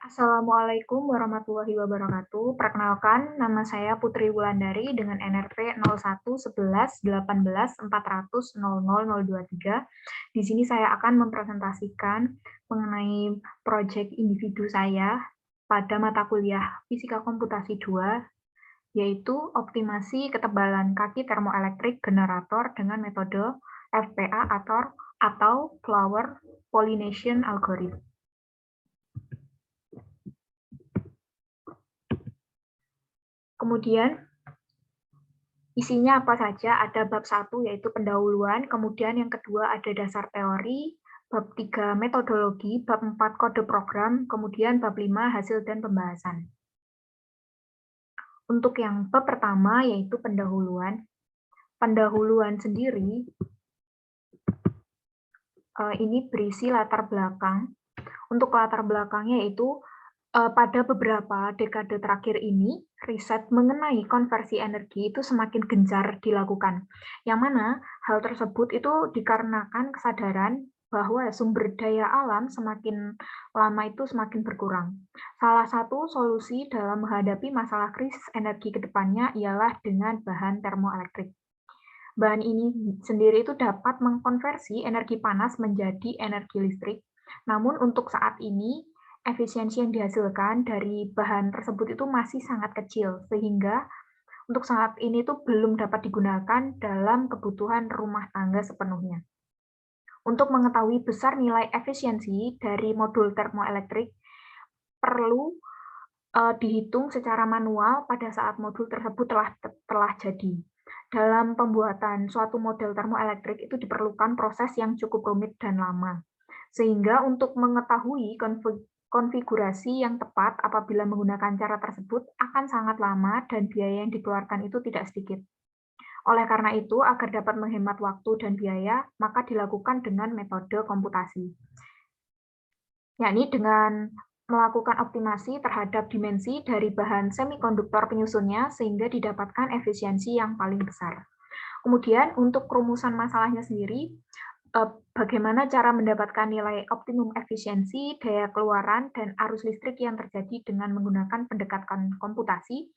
Assalamualaikum warahmatullahi wabarakatuh. Perkenalkan, nama saya Putri Wulandari dengan NRP 011118400023. Di sini saya akan mempresentasikan mengenai proyek individu saya pada mata kuliah Fisika Komputasi 2, yaitu optimasi ketebalan kaki termoelektrik generator dengan metode FPA atau Flower Pollination Algorithm. Kemudian, isinya apa saja? Ada bab 1 yaitu pendahuluan, kemudian yang kedua ada dasar teori, bab 3 metodologi, bab 4 kode program, kemudian bab 5 hasil dan pembahasan. Untuk yang bab pertama yaitu pendahuluan. Pendahuluan sendiri ini berisi latar belakang. Untuk latar belakangnya yaitu pada beberapa dekade terakhir ini, riset mengenai konversi energi itu semakin gencar dilakukan. Yang mana hal tersebut itu dikarenakan kesadaran bahwa sumber daya alam semakin lama itu semakin berkurang. Salah satu solusi dalam menghadapi masalah krisis energi ke depannya ialah dengan bahan termoelektrik. Bahan ini sendiri itu dapat mengkonversi energi panas menjadi energi listrik. Namun untuk saat ini, efisiensi yang dihasilkan dari bahan tersebut itu masih sangat kecil, sehingga untuk saat ini itu belum dapat digunakan dalam kebutuhan rumah tangga sepenuhnya. Untuk mengetahui besar nilai efisiensi dari modul termoelektrik, perlu dihitung secara manual pada saat modul tersebut telah jadi. Dalam pembuatan suatu model termoelektrik itu diperlukan proses yang cukup rumit dan lama. Sehingga untuk mengetahui konfigurasi yang tepat apabila menggunakan cara tersebut akan sangat lama dan biaya yang dikeluarkan itu tidak sedikit. Oleh karena itu, agar dapat menghemat waktu dan biaya, maka dilakukan dengan metode komputasi. Yakni dengan melakukan optimasi terhadap dimensi dari bahan semikonduktor penyusunnya sehingga didapatkan efisiensi yang paling besar. Kemudian untuk rumusan masalahnya sendiri, bagaimana cara mendapatkan nilai optimum efisiensi, daya keluaran, dan arus listrik yang terjadi dengan menggunakan pendekatan komputasi,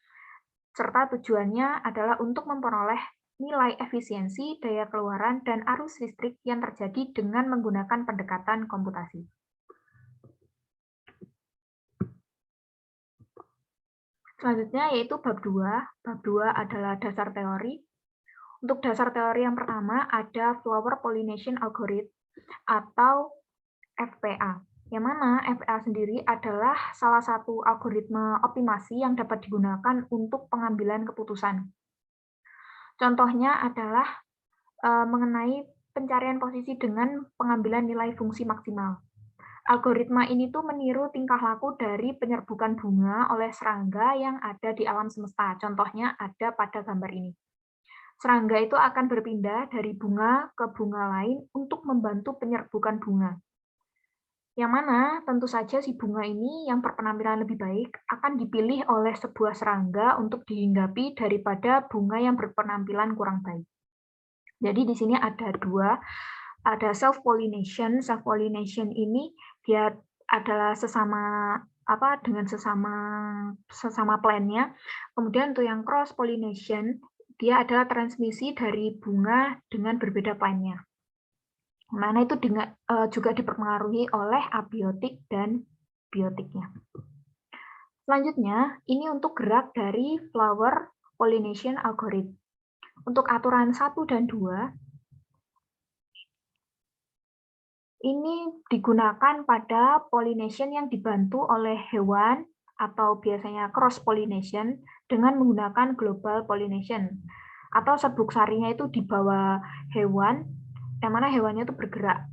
serta tujuannya adalah untuk memperoleh nilai efisiensi, daya keluaran, dan arus listrik yang terjadi dengan menggunakan pendekatan komputasi. Selanjutnya yaitu bab 2. Bab 2 adalah dasar teori. Untuk dasar teori yang pertama ada Flower Pollination Algorithm atau FPA. Yang mana FPA sendiri adalah salah satu algoritma optimasi yang dapat digunakan untuk pengambilan keputusan. Contohnya adalah mengenai pencarian posisi dengan pengambilan nilai fungsi maksimal. Algoritma ini tuh meniru tingkah laku dari penyerbukan bunga oleh serangga yang ada di alam semesta. Contohnya ada pada gambar ini. Serangga itu akan berpindah dari bunga ke bunga lain untuk membantu penyerbukan bunga. Yang mana tentu saja si bunga ini yang berpenampilan lebih baik akan dipilih oleh sebuah serangga untuk dihinggapi daripada bunga yang berpenampilan kurang baik. Jadi di sini ada dua. Ada self pollination. Self pollination ini dia adalah dengan sesama plantnya. Kemudian untuk yang cross pollination dia adalah transmisi dari bunga dengan berbeda plantnya. Mana itu juga dipengaruhi oleh abiotik dan biotiknya. Selanjutnya, ini untuk gerak dari flower pollination algorithm. Untuk aturan 1 dan 2 ini digunakan pada pollination yang dibantu oleh hewan atau biasanya cross pollination dengan menggunakan global pollination. Atau serbuk sarinya itu dibawa hewan, yang mana hewannya itu bergerak.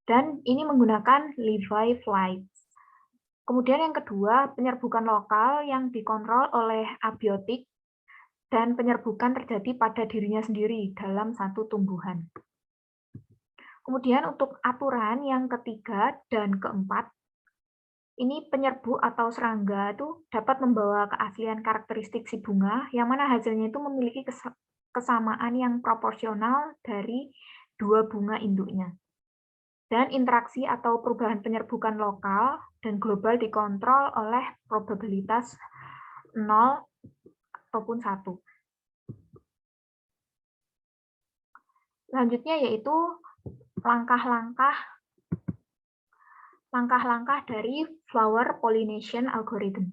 Dan ini menggunakan Levi flights. Kemudian yang kedua, penyerbukan lokal yang dikontrol oleh abiotik dan penyerbukan terjadi pada dirinya sendiri dalam satu tumbuhan. Kemudian untuk aturan yang ketiga dan keempat, ini penyerbu atau serangga itu dapat membawa keaslian karakteristik si bunga, yang mana hasilnya itu memiliki kesamaan yang proporsional dari dua bunga induknya. Dan interaksi atau perubahan penyerbukan lokal dan global dikontrol oleh probabilitas 0 ataupun 1. Selanjutnya yaitu langkah-langkah dari flower pollination algorithm.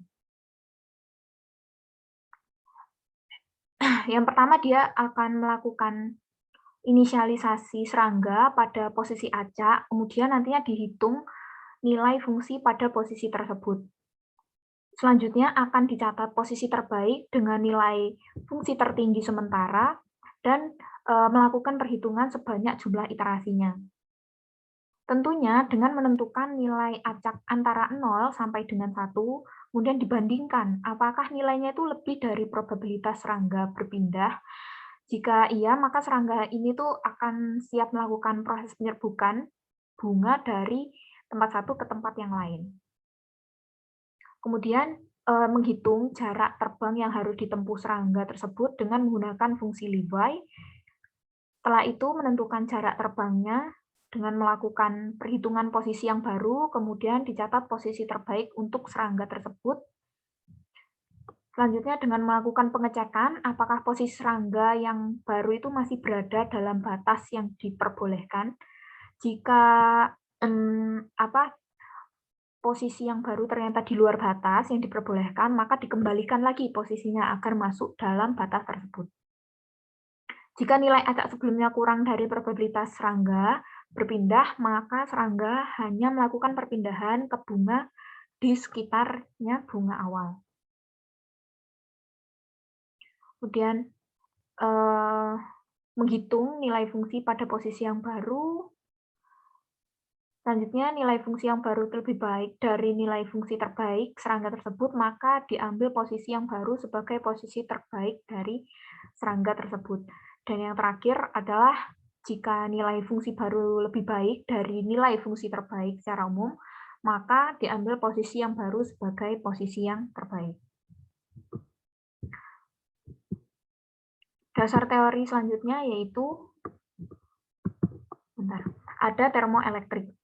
Yang pertama, dia akan melakukan inisialisasi serangga pada posisi acak, kemudian nantinya dihitung nilai fungsi pada posisi tersebut. Selanjutnya akan dicatat posisi terbaik dengan nilai fungsi tertinggi sementara dan melakukan perhitungan sebanyak jumlah iterasinya. Tentunya dengan menentukan nilai acak antara 0 sampai dengan 1, kemudian dibandingkan apakah nilainya itu lebih dari probabilitas serangga berpindah. Jika iya, maka serangga ini tuh akan siap melakukan proses penyerbukan bunga dari tempat satu ke tempat yang lain. Kemudian menghitung jarak terbang yang harus ditempuh serangga tersebut dengan menggunakan fungsi Levi. Setelah itu menentukan jarak terbangnya dengan melakukan perhitungan posisi yang baru, kemudian dicatat posisi terbaik untuk serangga tersebut. Selanjutnya dengan melakukan pengecekan apakah posisi serangga yang baru itu masih berada dalam batas yang diperbolehkan. Jika posisi yang baru ternyata di luar batas yang diperbolehkan, maka dikembalikan lagi posisinya agar masuk dalam batas tersebut. Jika nilai acak sebelumnya kurang dari probabilitas serangga berpindah, maka serangga hanya melakukan perpindahan ke bunga di sekitarnya bunga awal. Kemudian menghitung nilai fungsi pada posisi yang baru. Selanjutnya, nilai fungsi yang baru lebih baik dari nilai fungsi terbaik serangga tersebut, maka diambil posisi yang baru sebagai posisi terbaik dari serangga tersebut. Dan yang terakhir adalah jika nilai fungsi baru lebih baik dari nilai fungsi terbaik secara umum, maka diambil posisi yang baru sebagai posisi yang terbaik. Dasar teori selanjutnya yaitu ada termoelektrik,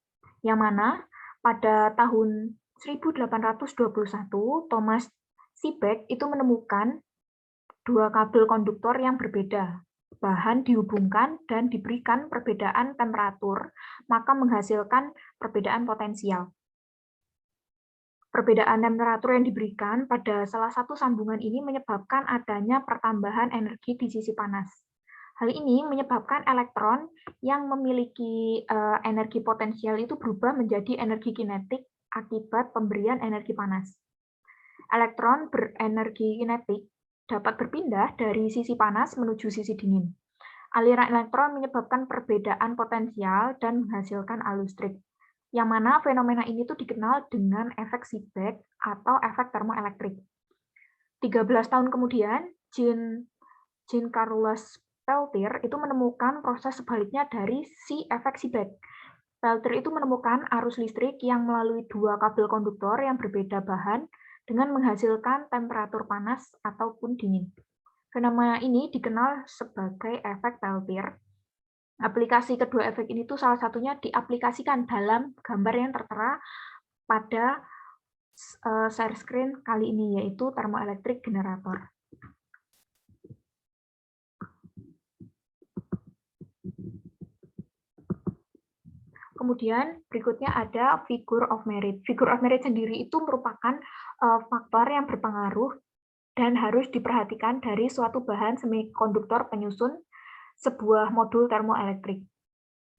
yang mana pada tahun 1821 Thomas Seebeck itu menemukan dua kabel konduktor yang berbeda. Bahan dihubungkan dan diberikan perbedaan temperatur, maka menghasilkan perbedaan potensial. Perbedaan temperatur yang diberikan pada salah satu sambungan ini menyebabkan adanya pertambahan energi di sisi panas. Hal ini menyebabkan elektron yang memiliki energi potensial itu berubah menjadi energi kinetik akibat pemberian energi panas. Elektron berenergi kinetik dapat berpindah dari sisi panas menuju sisi dingin. Aliran elektron menyebabkan perbedaan potensial dan menghasilkan arus listrik, yang mana fenomena ini tuh dikenal dengan efek Seebeck atau efek termoelektrik. 13 tahun kemudian, Jean Carlos Peltier itu menemukan proses sebaliknya dari si efek Seebeck. Peltier itu menemukan arus listrik yang melalui dua kabel konduktor yang berbeda bahan dengan menghasilkan temperatur panas ataupun dingin. Fenomena ini dikenal sebagai efek Peltier. Aplikasi kedua efek ini tuh salah satunya diaplikasikan dalam gambar yang tertera pada share screen kali ini, yaitu termoelektrik generator. Kemudian berikutnya ada figure of merit. Figure of merit sendiri itu merupakan faktor yang berpengaruh dan harus diperhatikan dari suatu bahan semikonduktor penyusun sebuah modul termoelektrik.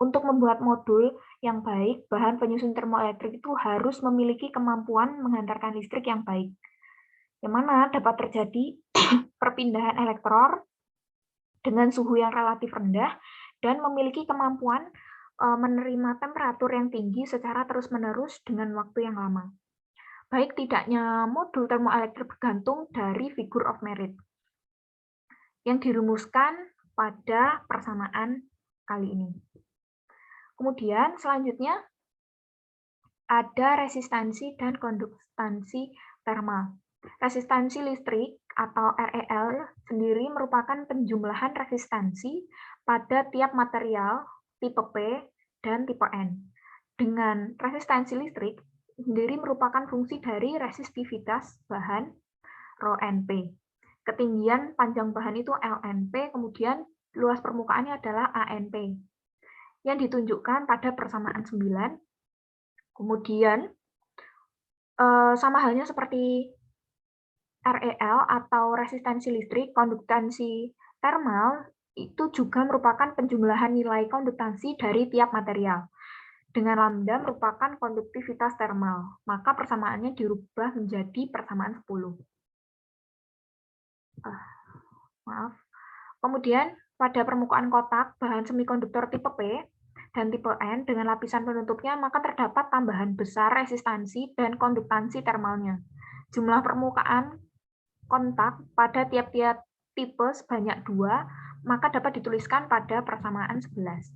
Untuk membuat modul yang baik, bahan penyusun termoelektrik itu harus memiliki kemampuan menghantarkan listrik yang baik, yang mana dapat terjadi perpindahan elektron dengan suhu yang relatif rendah dan memiliki kemampuan menerima temperatur yang tinggi secara terus-menerus dengan waktu yang lama. Baik tidaknya modul termoelektrik bergantung dari figure of merit yang dirumuskan pada persamaan kali ini. Kemudian selanjutnya ada resistansi dan konduktansi thermal. Resistansi listrik atau REL sendiri merupakan penjumlahan resistansi pada tiap material tipe P dan tipe N. Dengan resistansi listrik, sendiri merupakan fungsi dari resistivitas bahan ρNP. Ketinggian panjang bahan itu LNP, kemudian luas permukaannya adalah ANP. Yang ditunjukkan pada persamaan 9. Kemudian sama halnya seperti REL atau resistansi listrik, konduktansi termal itu juga merupakan penjumlahan nilai konduktansi dari tiap material. Dengan lambda merupakan konduktivitas termal, maka persamaannya dirubah menjadi persamaan 10. Maaf. Kemudian pada permukaan kotak bahan semikonduktor tipe P dan tipe N dengan lapisan penutupnya, maka terdapat tambahan besar resistansi dan konduktansi termalnya. Jumlah permukaan kontak pada tiap-tiap tipe sebanyak 2, maka dapat dituliskan pada persamaan 11.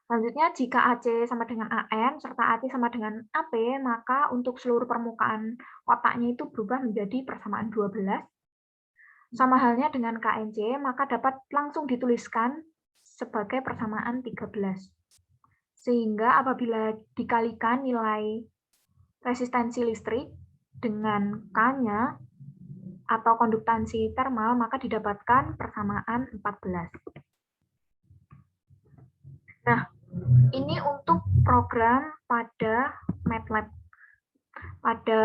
Selanjutnya, jika AC sama dengan AN, serta AT sama dengan AP, maka untuk seluruh permukaan kotaknya itu berubah menjadi persamaan 12. Sama halnya dengan KNC, maka dapat langsung dituliskan sebagai persamaan 13. Sehingga apabila dikalikan nilai resistansi listrik dengan K-nya, atau konduktansi termal, maka didapatkan persamaan 14. Nah, ini untuk program pada MATLAB. Pada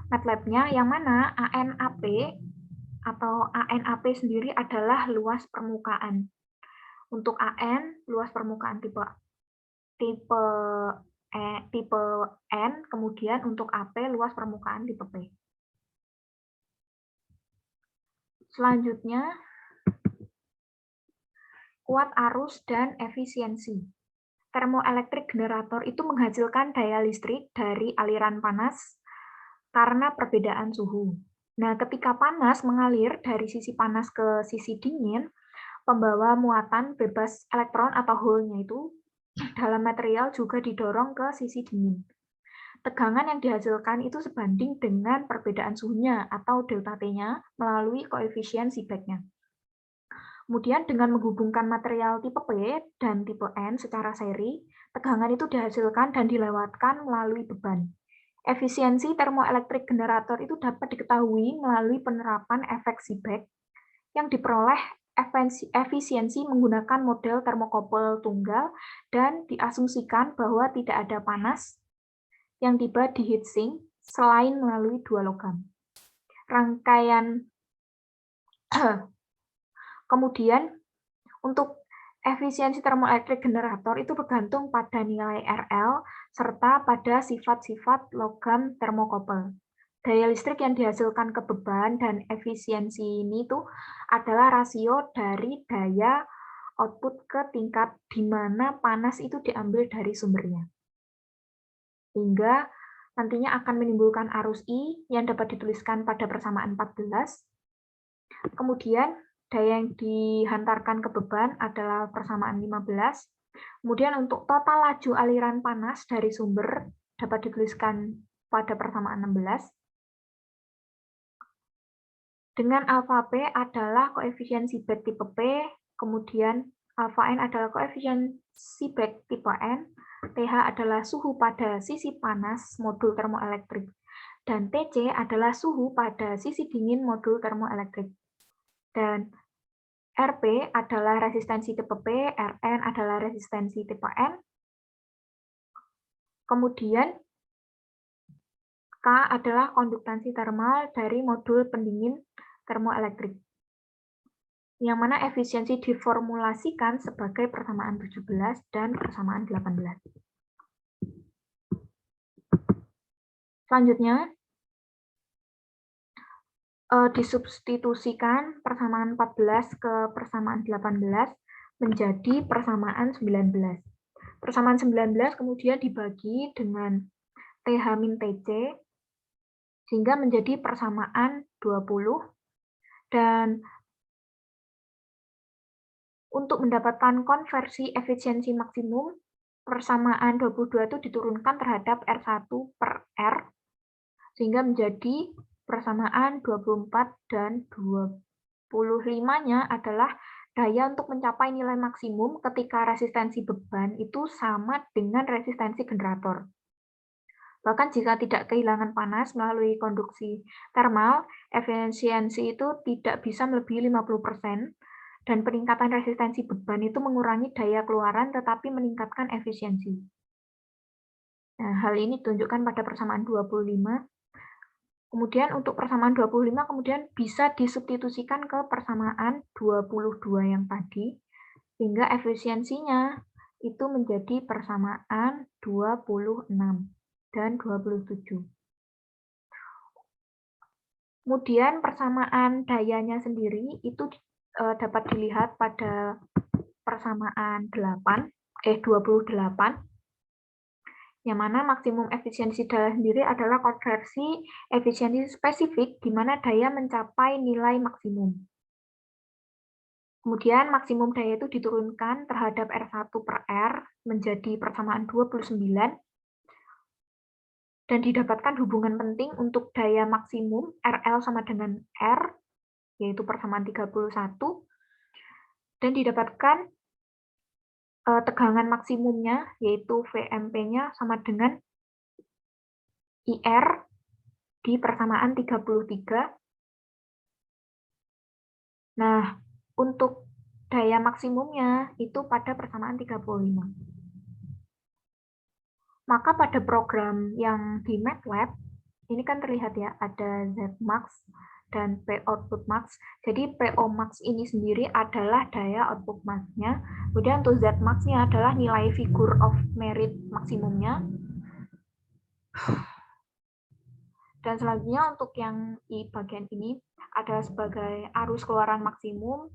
MATLAB-nya yang mana ANAP atau ANAP sendiri adalah luas permukaan. Untuk AN, luas permukaan tipe N, kemudian untuk AP, luas permukaan tipe P. Selanjutnya, kuat arus dan efisiensi. Termoelektrik generator itu menghasilkan daya listrik dari aliran panas karena perbedaan suhu. Nah, ketika panas mengalir dari sisi panas ke sisi dingin, pembawa muatan bebas elektron atau hole-nya itu dalam material juga didorong ke sisi dingin. Tegangan yang dihasilkan itu sebanding dengan perbedaan suhunya atau delta T-nya melalui koefisien Seebeck-nya. Kemudian dengan menghubungkan material tipe P dan tipe N secara seri, tegangan itu dihasilkan dan dilewatkan melalui beban. Efisiensi termoelektrik generator itu dapat diketahui melalui penerapan efek Seebeck yang diperoleh efisiensi menggunakan model termokouple tunggal dan diasumsikan bahwa tidak ada panas yang tiba di heatsink selain melalui dua logam. Rangkaian kemudian untuk efisiensi termoelektrik generator itu bergantung pada nilai RL serta pada sifat-sifat logam termokouple. Daya listrik yang dihasilkan ke beban dan efisiensi ini itu adalah rasio dari daya output ke tingkat di mana panas itu diambil dari sumbernya. Hingga nantinya akan menimbulkan arus I yang dapat dituliskan pada persamaan 14. Kemudian daya yang dihantarkan ke beban adalah persamaan 15. Kemudian untuk total laju aliran panas dari sumber dapat dituliskan pada persamaan 16. Dengan alfa P adalah koefisien Seebeck tipe P, kemudian alfa N adalah koefisien Seebeck tipe N, TH adalah suhu pada sisi panas modul termoelektrik, dan TC adalah suhu pada sisi dingin modul termoelektrik. Dan RP adalah resistensi tipe P, Rn adalah resistensi tipe N. Kemudian K adalah konduktansi termal dari modul pendingin termoelektrik, yang mana efisiensi diformulasikan sebagai persamaan 17 dan persamaan 18. Selanjutnya, disubstitusikan persamaan 14 ke persamaan 18 menjadi persamaan 19. Persamaan 19 kemudian dibagi dengan TH-TC sehingga menjadi persamaan 20, dan untuk mendapatkan konversi efisiensi maksimum, persamaan 22 itu diturunkan terhadap R1 per R, sehingga menjadi persamaan 24 dan 25-nya adalah daya untuk mencapai nilai maksimum ketika resistensi beban itu sama dengan resistensi generator. Bahkan jika tidak kehilangan panas melalui konduksi termal, efisiensi itu tidak bisa melebihi 50%, dan peningkatan resistensi beban itu mengurangi daya keluaran tetapi meningkatkan efisiensi. Nah, hal ini ditunjukkan pada persamaan 25. Kemudian untuk persamaan 25 kemudian bisa disubstitusikan ke persamaan 22 yang tadi, sehingga efisiensinya itu menjadi persamaan 26 dan 27. Kemudian persamaan dayanya sendiri itu dapat dilihat pada persamaan 28, yang mana maksimum efisiensi daya sendiri adalah konversi efisiensi spesifik di mana daya mencapai nilai maksimum. Kemudian maksimum daya itu diturunkan terhadap R1 per R menjadi persamaan 29, dan didapatkan hubungan penting untuk daya maksimum RL sama dengan R, yaitu persamaan 31, dan didapatkan tegangan maksimumnya, yaitu VMP-nya sama dengan IR di persamaan 33. Nah, untuk daya maksimumnya itu pada persamaan 35. Maka pada program yang di MATLAB, ini kan terlihat ya, ada Zmax dan P output max. Jadi PO max ini sendiri adalah daya output max-nya. Kemudian untuk Zmax-nya adalah nilai figure of merit maksimumnya. Dan selanjutnya untuk yang di bagian ini ada sebagai arus keluaran maksimum,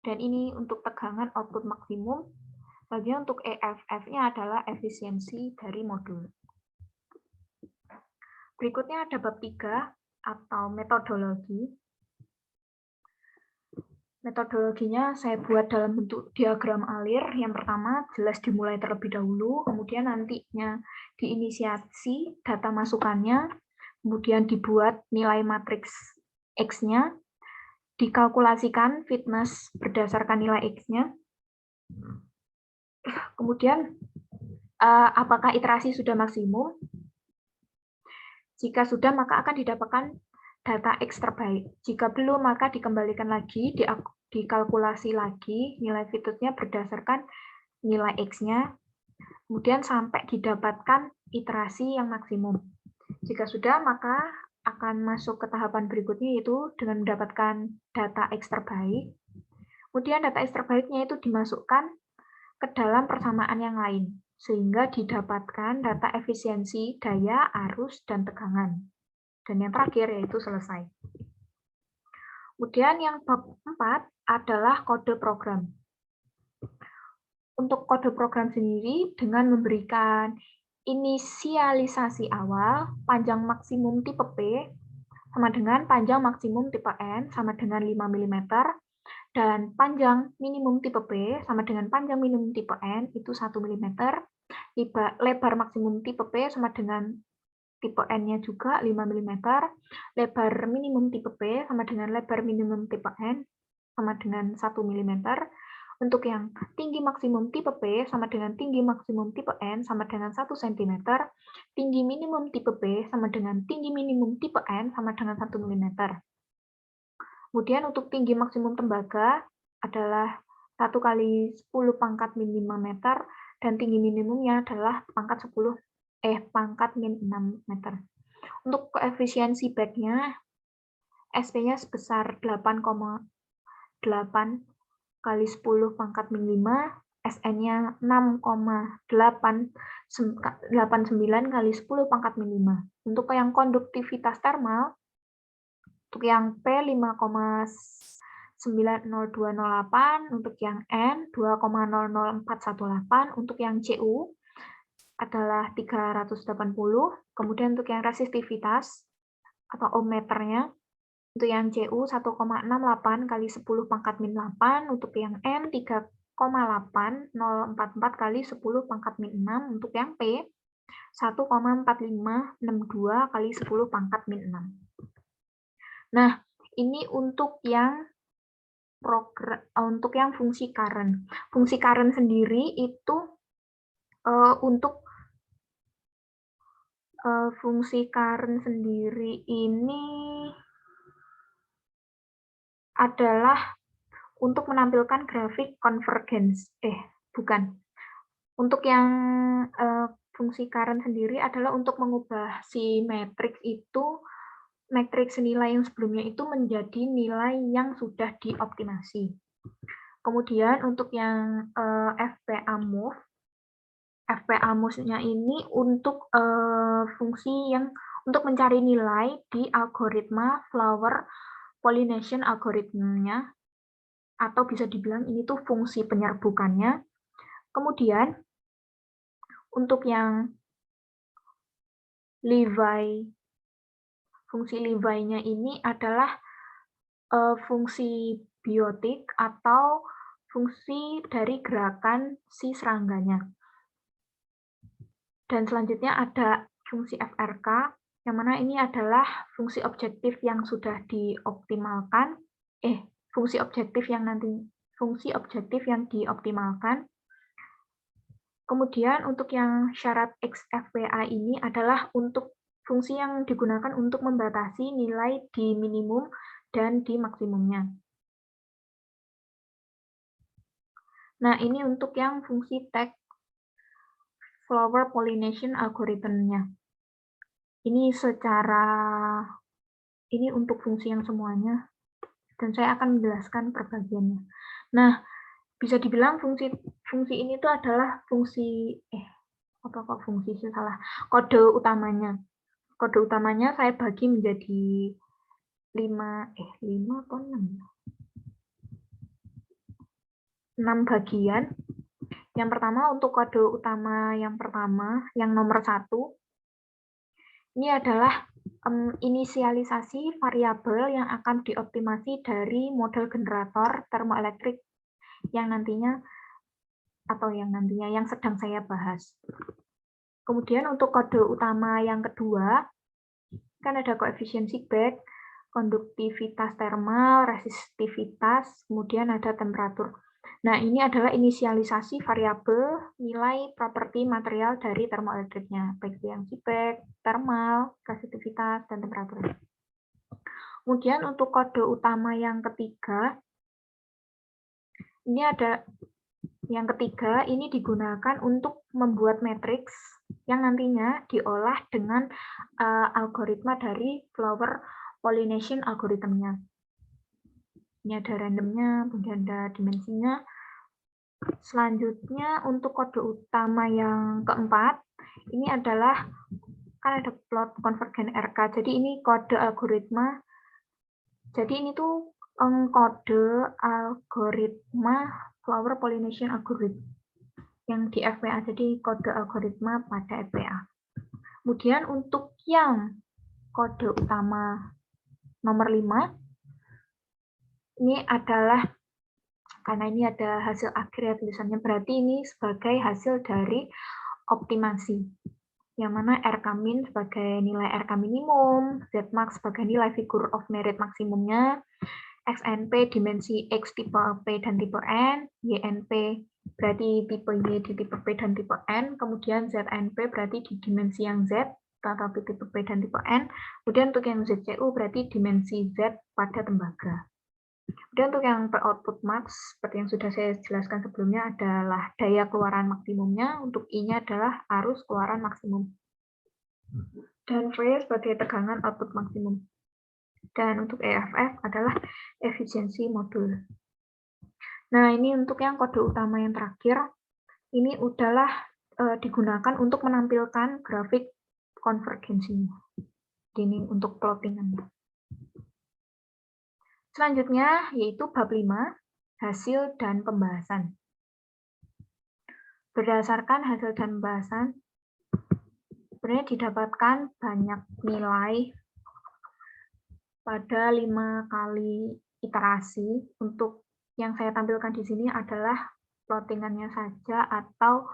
dan ini untuk tegangan output maksimum. Bagian untuk EFF-nya adalah efisiensi dari modul. Berikutnya ada bab 3 atau metodologi. Metodologinya saya buat dalam bentuk diagram alir. Yang pertama jelas dimulai terlebih dahulu, kemudian nantinya diinisiasi data masukannya, kemudian dibuat nilai matriks X-nya, dikalkulasikan fitness berdasarkan nilai X-nya. Kemudian, apakah iterasi sudah maksimum? Jika sudah, maka akan didapatkan data X terbaik. Jika belum, maka dikembalikan lagi, dikalkulasi lagi nilai fitnessnya berdasarkan nilai X-nya, kemudian sampai didapatkan iterasi yang maksimum. Jika sudah, maka akan masuk ke tahapan berikutnya, yaitu dengan mendapatkan data X terbaik. Kemudian data X terbaiknya itu dimasukkan ke dalam persamaan yang lain, sehingga didapatkan data efisiensi, daya, arus, dan tegangan. Dan yang terakhir yaitu selesai. Kemudian yang bab 4 adalah kode program. Untuk kode program sendiri dengan memberikan inisialisasi awal, panjang maksimum tipe P sama dengan panjang maksimum tipe N sama dengan 5 mm, dan panjang minimum tipe P sama dengan panjang minimum tipe N itu 1 mm, lebar maksimum tipe P sama dengan tipe N-nya juga 5 mm, lebar minimum tipe P sama dengan lebar minimum tipe N sama dengan 1 mm, untuk yang tinggi maksimum tipe P sama dengan tinggi maksimum tipe N sama dengan 1 cm, tinggi minimum tipe P sama dengan tinggi minimum tipe N sama dengan 1 mm. Kemudian untuk tinggi maksimum tembaga adalah 1 kali 10 pangkat min 5 meter, dan tinggi minimumnya adalah pangkat min 6 meter. Untuk koefisiensi backnya, SP-nya sebesar 8,8 kali 10 pangkat min 5, SN-nya 6,89 kali 10 pangkat min 5. Untuk yang konduktivitas termal, untuk yang P 5,90208, untuk yang N 2,00418, untuk yang CU adalah 380, kemudian untuk yang resistivitas atau ohmmeternya, untuk yang CU 1,68 kali 10 pangkat min 8, untuk yang N 3,8044 kali 10 pangkat min 6, untuk yang P 1,4562 kali 10 pangkat min 6. Nah, ini untuk yang fungsi current. Fungsi current sendiri itu untuk Fungsi current sendiri ini adalah untuk menampilkan grafik convergence. Bukan. Untuk yang fungsi current sendiri adalah untuk mengubah si matriks nilai yang sebelumnya itu menjadi nilai yang sudah dioptimasi. Kemudian untuk yang FPA move-nya ini untuk fungsi yang untuk mencari nilai di algoritma flower pollination algoritmnya, atau bisa dibilang ini tuh fungsi penyerbukannya. Kemudian untuk yang fungsi Levi-nya ini adalah fungsi biotik atau fungsi dari gerakan si serangganya. Dan selanjutnya ada fungsi FRK, yang mana ini adalah fungsi objektif yang sudah dioptimalkan, fungsi objektif yang dioptimalkan. Kemudian untuk yang syarat XFPA ini adalah untuk fungsi yang digunakan untuk membatasi nilai di minimum dan di maksimumnya. Nah, ini untuk yang fungsi tag flower pollination algoritmnya. Ini untuk fungsi yang semuanya, dan saya akan menjelaskan per bagiannya. Nah, bisa dibilang fungsi ini tuh adalah kode utamanya. Kode utamanya saya bagi menjadi 6 bagian. Yang pertama untuk kode utama yang nomor 1, ini adalah inisialisasi variabel yang akan dioptimasi dari model generator termoelektrik yang sedang saya bahas. Kemudian untuk kode utama yang kedua, kan ada koefisien Seebeck, konduktivitas termal, resistivitas, kemudian ada temperatur. Nah, ini adalah inisialisasi variabel nilai properti material dari termoelektriknya, baik itu yang Seebeck, termal, resistivitas, dan temperatur. Kemudian untuk kode utama yang ketiga, ini digunakan untuk membuat matriks yang nantinya diolah dengan algoritma dari flower pollination algoritmnya. Ini ada randomnya, kemudian ada dimensinya. Selanjutnya untuk kode utama yang keempat, ini adalah kan ada plot konvergen RK. Jadi ini kode algoritma. Jadi ini tuh kode algoritma flower pollination algorithm yang di FPA. Jadi kode algoritma pada FPA. Kemudian untuk yang kode utama nomor 5, ini adalah karena ini ada hasil akhir ya tulisannya, berarti ini sebagai hasil dari optimasi, yang mana RK min sebagai nilai RK minimum, Zmax sebagai nilai figure of merit maksimumnya, XNP dimensi X tipe P dan tipe N, YNP berarti tipe Y di tipe P dan tipe N, kemudian ZNP berarti di dimensi yang Z, tetapi tipe P dan tipe N, kemudian untuk yang ZCU berarti dimensi Z pada tembaga. Kemudian untuk yang output max, seperti yang sudah saya jelaskan sebelumnya, adalah daya keluaran maksimumnya, untuk I-nya adalah arus keluaran maksimum. Dan V sebagai tegangan output maksimum. Dan untuk EFF adalah efisiensi modul. Nah, ini untuk yang kode utama yang terakhir, ini adalah digunakan untuk menampilkan grafik konvergensinya. Ini untuk plottingannya. Selanjutnya, yaitu bab 5, hasil dan pembahasan. Berdasarkan hasil dan pembahasan, sebenarnya didapatkan banyak nilai pada 5 kali iterasi. Untuk yang saya tampilkan di sini adalah plottingannya saja atau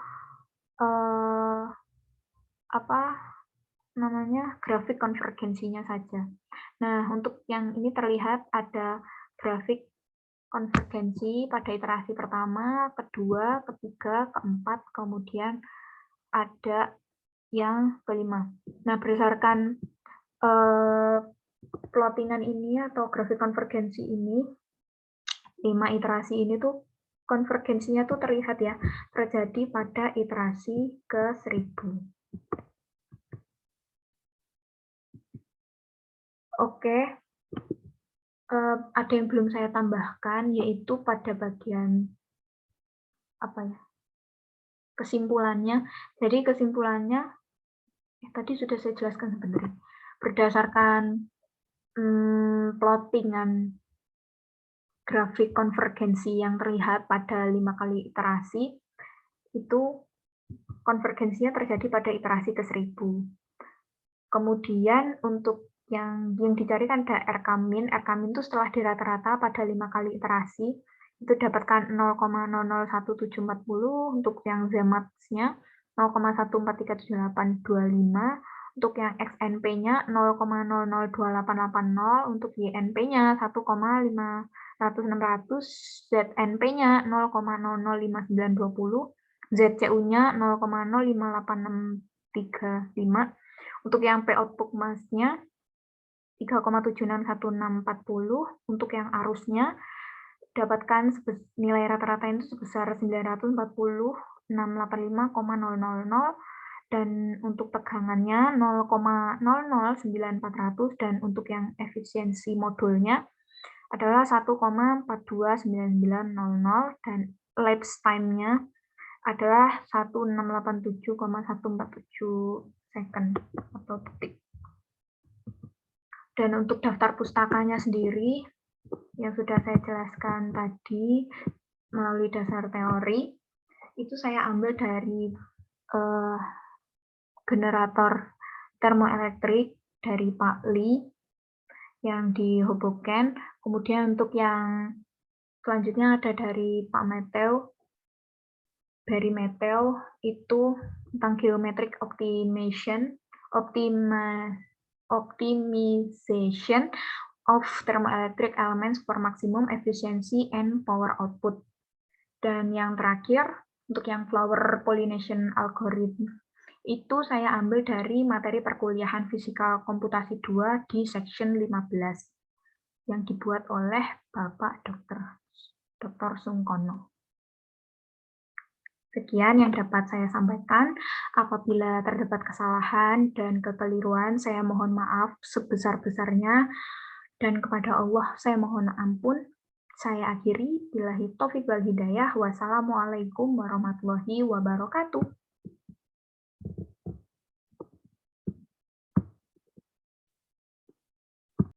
grafik konvergensinya saja. Nah, untuk yang ini terlihat ada grafik konvergensi pada iterasi pertama, kedua, ketiga, keempat, kemudian ada yang kelima. Nah, berdasarkan plottingan ini atau grafik konvergensi ini, 5 iterasi ini tuh konvergensinya tuh terlihat ya, terjadi pada iterasi ke 1000. Oke, ada yang belum saya tambahkan, yaitu pada bagian apa ya, kesimpulannya. Jadi kesimpulannya, tadi sudah saya jelaskan sebenarnya. Berdasarkan plottingan grafik konvergensi yang terlihat pada 5 kali iterasi, itu konvergensinya terjadi pada iterasi ke 1000. Kemudian untuk yang dicari kan ada R-min. R-min itu setelah dirata-rata pada 5 kali iterasi, itu dapatkan 0,001740, untuk yang Z-max-nya 0,1437825, untuk yang XNP-nya 0,002880, untuk YNP-nya 1,500-600, ZNP-nya 0,005920, ZCU-nya 0,058635, untuk yang P output mass-nya 3,761640, untuk yang arusnya dapatkan nilai rata-rata itu sebesar 940.685,000, dan untuk tegangannya 0,009400, dan untuk yang efisiensi modulnya adalah 1,429900, dan lapse time-nya adalah 1687,147 second atau detik. Dan untuk daftar pustakanya sendiri, yang sudah saya jelaskan tadi melalui dasar teori, itu saya ambil dari generator termoelektrik dari Pak Lee yang di Hoboken. Kemudian untuk yang selanjutnya ada dari Pak Mateo, Barry Mateo, itu tentang geometric optimization of thermoelectric elements for maximum efficiency and power output. Dan yang terakhir, untuk yang flower pollination algorithm, itu saya ambil dari materi perkuliahan fisika komputasi 2 di section 15, yang dibuat oleh Bapak Dr. Sungkono. Sekian yang dapat saya sampaikan. Apabila terdapat kesalahan dan kekeliruan, saya mohon maaf sebesar-besarnya, dan kepada Allah saya mohon ampun. Saya akhiri, billahi taufiq wal hidayah. Wassalamualaikum warahmatullahi wabarakatuh.